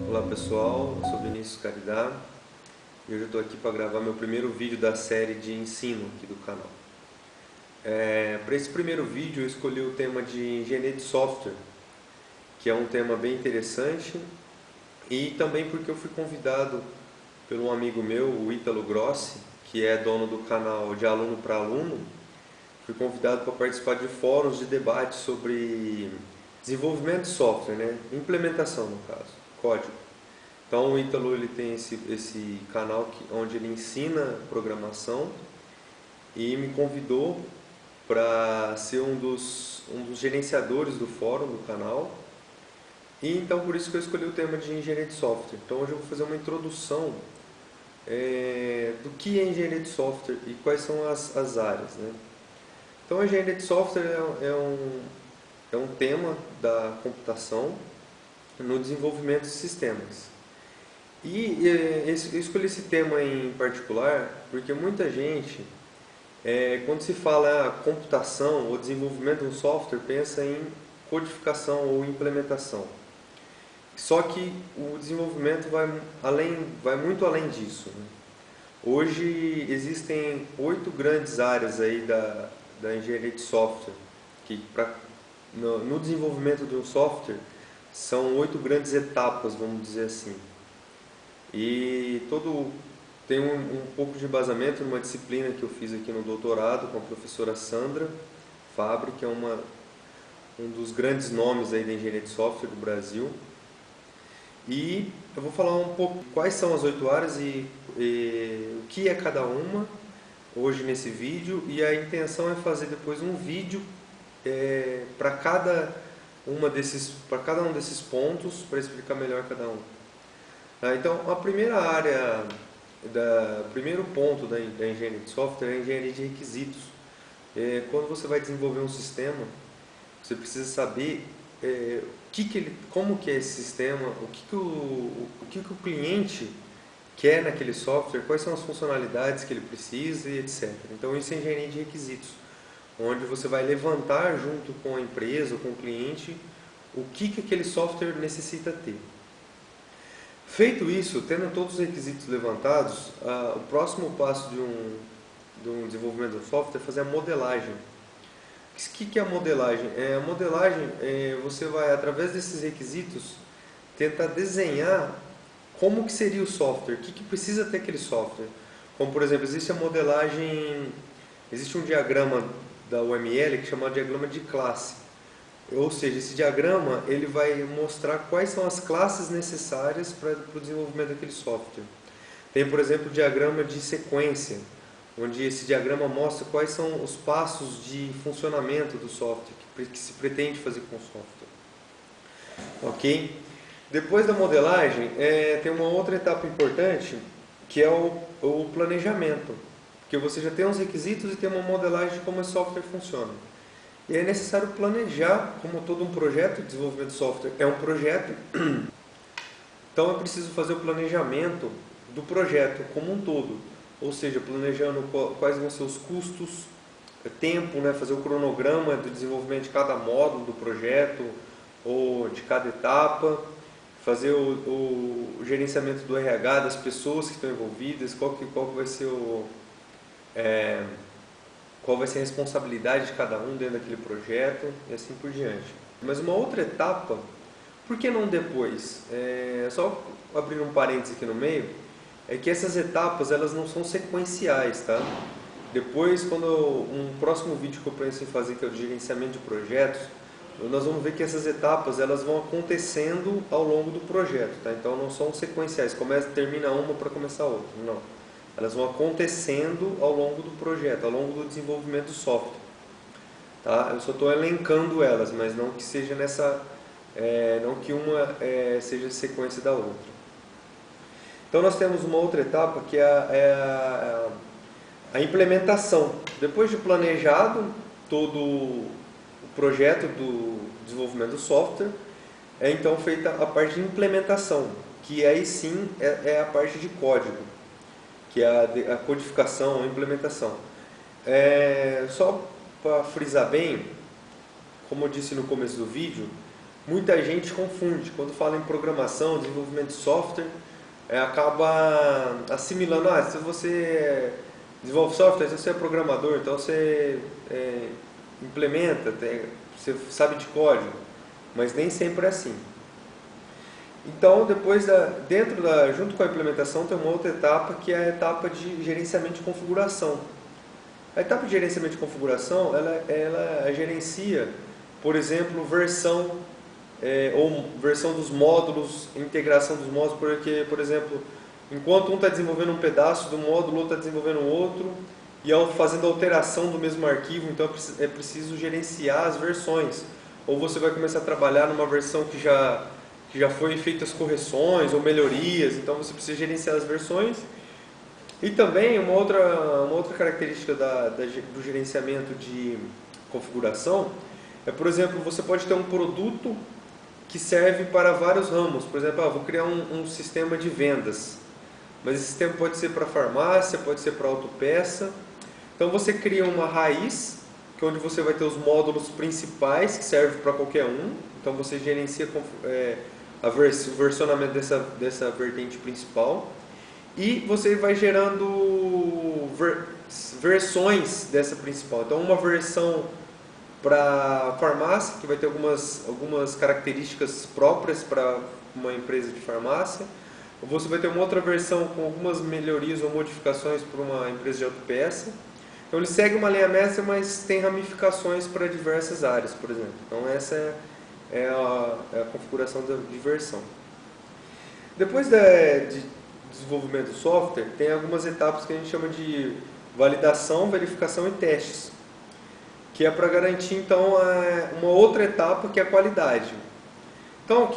Olá pessoal, eu sou Vinícius Caridá e hoje eu estou aqui para gravar meu primeiro vídeo da série de ensino aqui do canal. Para esse primeiro vídeo eu escolhi o tema de engenharia de software, que é um tema bem interessante, e também porque eu fui convidado por um amigo meu, o Ítalo Grossi, que é dono do canal De Aluno para Aluno. Fui convidado para participar de fóruns de debate sobre desenvolvimento de software, né? Implementação no caso, código. Então o Ítalo ele tem esse canal onde ele ensina programação e me convidou para ser um dos gerenciadores do fórum do canal. E então por isso que eu escolhi o tema de engenharia de software. Então hoje eu vou fazer uma introdução do que é engenharia de software e quais são as áreas, né? Então a engenharia de software é um tema da computação no desenvolvimento de sistemas. E eu escolhi esse tema em particular porque muita gente, quando se fala computação ou desenvolvimento de um software, pensa em codificação ou implementação. Só que o desenvolvimento vai muito além disso, né? Hoje existem 8 grandes áreas aí da engenharia de software, que no desenvolvimento de um software são 8 grandes etapas, vamos dizer assim. E tem um pouco de embasamento numa disciplina que eu fiz aqui no doutorado com a professora Sandra Fabre, que é um dos grandes nomes aí da engenharia de software do Brasil. E eu vou falar um pouco quais são as 8 áreas e o que é cada uma hoje nesse vídeo, e a intenção é fazer depois um vídeo para cada um desses pontos, para explicar melhor cada um. Então, a primeira área, o primeiro ponto da engenharia de software é a engenharia de requisitos. Quando você vai desenvolver um sistema, você precisa saber como que é esse sistema, o que o cliente quer naquele software, quais são as funcionalidades que ele precisa e etc. Então isso é engenharia de requisitos, onde você vai levantar junto com a empresa ou com o cliente o que aquele software necessita ter. Feito isso, tendo todos os requisitos levantados, o próximo passo de um desenvolvimento do software é fazer a modelagem. O que é a modelagem? A modelagem, você vai, através desses requisitos, tentar desenhar como que seria o software, o que precisa ter aquele software. Como, por exemplo, existe um diagrama da UML que é chamado diagrama de classe. Ou seja, esse diagrama ele vai mostrar quais são as classes necessárias para o desenvolvimento daquele software. Tem, por exemplo, o diagrama de sequência, onde esse diagrama mostra quais são os passos de funcionamento do software, que se pretende fazer com o software. Ok? Depois da modelagem, tem uma outra etapa importante, que é o planejamento. Porque você já tem os requisitos e tem uma modelagem de como esse software funciona. E é necessário planejar, como todo um projeto de desenvolvimento de software é um projeto, então é preciso fazer o planejamento do projeto como um todo. Ou seja, planejando quais vão ser os custos, tempo, né, fazer o cronograma do desenvolvimento de cada módulo do projeto ou de cada etapa, fazer o gerenciamento do RH das pessoas que estão envolvidas, qual vai ser qual vai ser a responsabilidade de cada um dentro daquele projeto e assim por diante. Mas uma outra etapa, por que não depois? Só abrir um parênteses aqui no meio, é que essas etapas elas não são sequenciais, tá? Depois, um próximo vídeo que eu penso em fazer, que é o de gerenciamento de projetos, nós vamos ver que essas etapas elas vão acontecendo ao longo do projeto, tá? Então não são sequenciais, termina uma para começar outra, não. Elas vão acontecendo ao longo do projeto, ao longo do desenvolvimento do software, tá? Eu só estou elencando elas, mas não que seja não que uma seja sequência da outra. Então nós temos uma outra etapa que é a implementação. Depois de planejado todo o projeto desenvolvimento do software, é então feita a parte de implementação, que aí sim é a parte de código, que é a codificação, a implementação. Só para frisar bem, como eu disse no começo do vídeo, muita gente confunde. Quando fala em programação, desenvolvimento de software, acaba assimilando, se você desenvolve software, então você é programador, então você implementa, você sabe de código, mas nem sempre é assim. Então, junto com a implementação, tem uma outra etapa que é a etapa de gerenciamento de configuração. A etapa de gerenciamento de configuração, ela gerencia, por exemplo, versão dos módulos, integração dos módulos, porque, por exemplo, enquanto um está desenvolvendo um pedaço do módulo, o outro está desenvolvendo outro, e fazendo alteração do mesmo arquivo, então é preciso gerenciar as versões. Ou você vai começar a trabalhar numa versão que já foi feitas correções ou melhorias, então você precisa gerenciar as versões. E também uma outra característica do gerenciamento de configuração por exemplo, você pode ter um produto que serve para vários ramos. Por exemplo, vou criar um sistema de vendas, mas esse sistema pode ser para farmácia, pode ser para autopeça. Então você cria uma raiz, que é onde você vai ter os módulos principais, que servem para qualquer um. Então você gerencia o versionamento dessa vertente principal. E você vai gerando versões dessa principal. Então uma versão para farmácia, que vai ter algumas características próprias para uma empresa de farmácia. Você vai ter uma outra versão com algumas melhorias ou modificações para uma empresa de autopeça. Então ele segue uma linha mestra, mas tem ramificações para diversas áreas, por exemplo. Então essa é a configuração de versão. Depois de desenvolvimento do software, tem algumas etapas que a gente chama de validação, verificação e testes, que é para garantir então uma outra etapa, que é a qualidade. Então,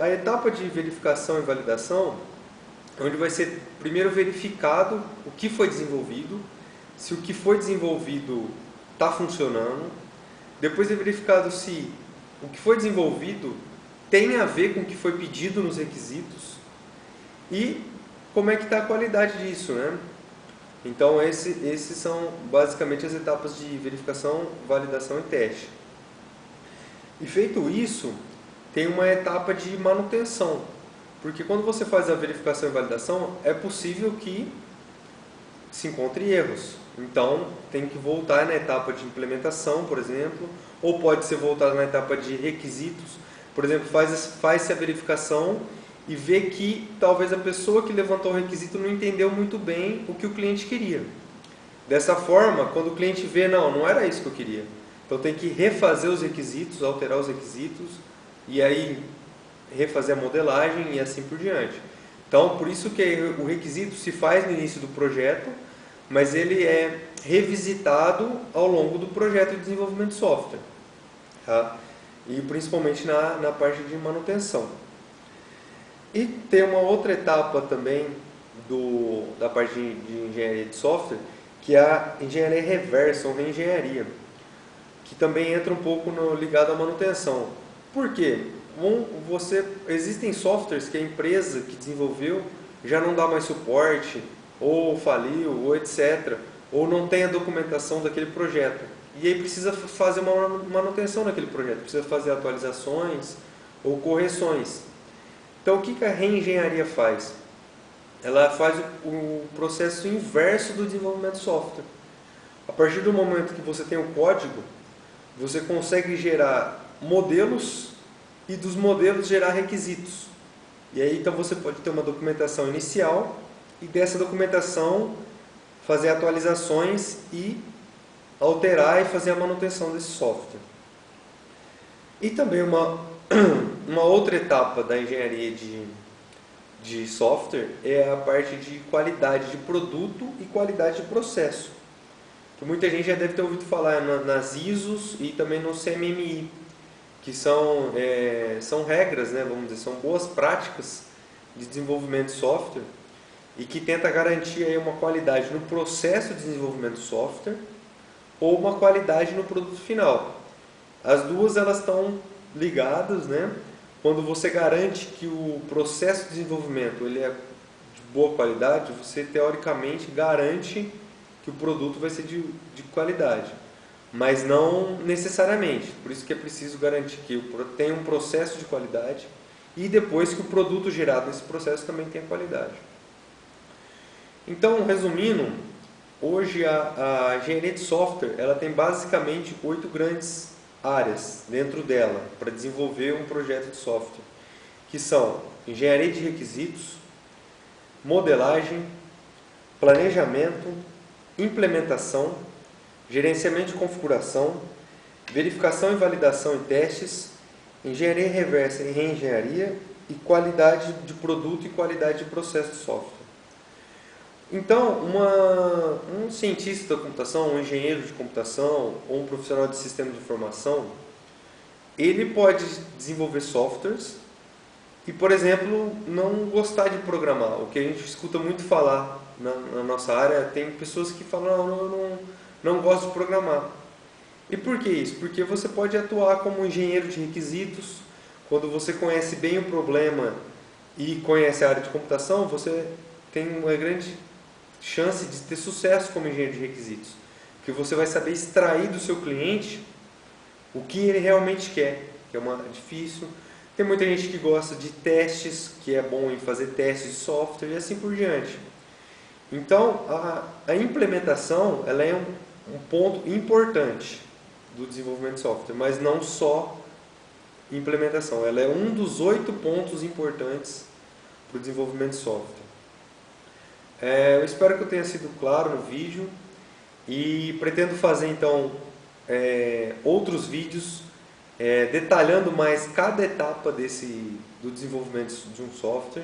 a etapa de verificação e validação é onde vai ser primeiro verificado o que foi desenvolvido, se o que foi desenvolvido está funcionando. Depois é verificado se o que foi desenvolvido tem a ver com o que foi pedido nos requisitos e como é que está a qualidade disso, né? Então, esses são basicamente as etapas de verificação, validação e teste. E feito isso, tem uma etapa de manutenção, porque quando você faz a verificação e validação, é possível que se encontre erros. Então, tem que voltar na etapa de implementação, por exemplo, ou pode ser voltado na etapa de requisitos. Por exemplo, faz-se a verificação e vê que talvez a pessoa que levantou o requisito não entendeu muito bem o que o cliente queria. Dessa forma, quando o cliente vê, não era isso que eu queria. Então tem que refazer os requisitos, alterar os requisitos, e aí refazer a modelagem e assim por diante. Então, por isso que o requisito se faz no início do projeto, mas ele é revisitado ao longo do projeto de desenvolvimento de software. Tá? E principalmente na parte de manutenção. E tem uma outra etapa também da parte de engenharia de software, que é a engenharia reversa, ou reengenharia, que também entra um pouco ligado à manutenção. Por quê? Existem softwares que a empresa que desenvolveu já não dá mais suporte, ou faliu, ou etc., ou não tem a documentação daquele projeto. E aí precisa fazer uma manutenção naquele projeto, precisa fazer atualizações ou correções. Então, o que a reengenharia faz? Ela faz o processo inverso do desenvolvimento de software. A partir do momento que você tem o código, você consegue gerar modelos e dos modelos gerar requisitos. E aí, então, você pode ter uma documentação inicial e dessa documentação fazer atualizações e alterar e fazer a manutenção desse software. E também uma outra etapa da engenharia de software é a parte de qualidade de produto e qualidade de processo. Que muita gente já deve ter ouvido falar nas ISOs e também no CMMI, que são regras, né, vamos dizer, são boas práticas de desenvolvimento de software e que tenta garantir aí uma qualidade no processo de desenvolvimento de software ou uma qualidade no produto final. As duas elas estão ligadas, né? Quando você garante que o processo de desenvolvimento ele é de boa qualidade, você teoricamente garante que o produto vai ser de qualidade, mas não necessariamente. Por isso que é preciso garantir que tenha um processo de qualidade e depois que o produto gerado nesse processo também tenha qualidade. Então, resumindo, hoje a engenharia de software ela tem basicamente 8 grandes áreas dentro dela para desenvolver um projeto de software, que são engenharia de requisitos, modelagem, planejamento, implementação, gerenciamento de configuração, verificação e validação e testes, engenharia reversa e reengenharia e qualidade de produto e qualidade de processo de software. Então, um cientista da computação, um engenheiro de computação ou um profissional de sistema de informação, ele pode desenvolver softwares e, por exemplo, não gostar de programar. O que a gente escuta muito falar na nossa área, tem pessoas que falam, não gosto de programar. E por que isso? Porque você pode atuar como engenheiro de requisitos. Quando você conhece bem o problema e conhece a área de computação, você tem uma grande chance de ter sucesso como engenheiro de requisitos. Porque você vai saber extrair do seu cliente o que ele realmente quer, que é difícil. Tem muita gente que gosta de testes, que é bom em fazer testes de software e assim por diante. Então, a implementação ela é um ponto importante do desenvolvimento de software, mas não só implementação. Ela é um dos 8 pontos importantes para o desenvolvimento de software. Eu espero que eu tenha sido claro no vídeo e pretendo fazer então outros vídeos detalhando mais cada etapa do desenvolvimento de um software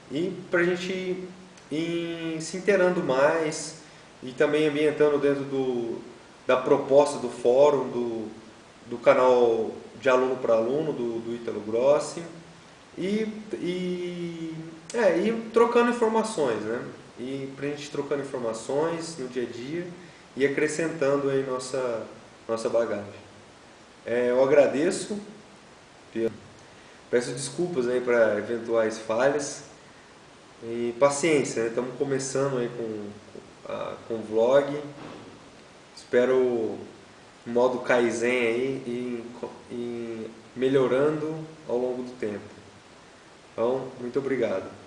e para a gente ir se inteirando mais e também ambientando dentro da proposta do fórum, do canal de aluno para aluno, do Ítalo Grossi e trocando informações, né? E para a gente trocando informações no dia a dia e acrescentando aí nossa bagagem. Eu agradeço, peço desculpas aí para eventuais falhas e paciência, né? Estamos começando aí com o vlog, espero o modo Kaizen aí e melhorando ao longo do tempo. Então, muito obrigado.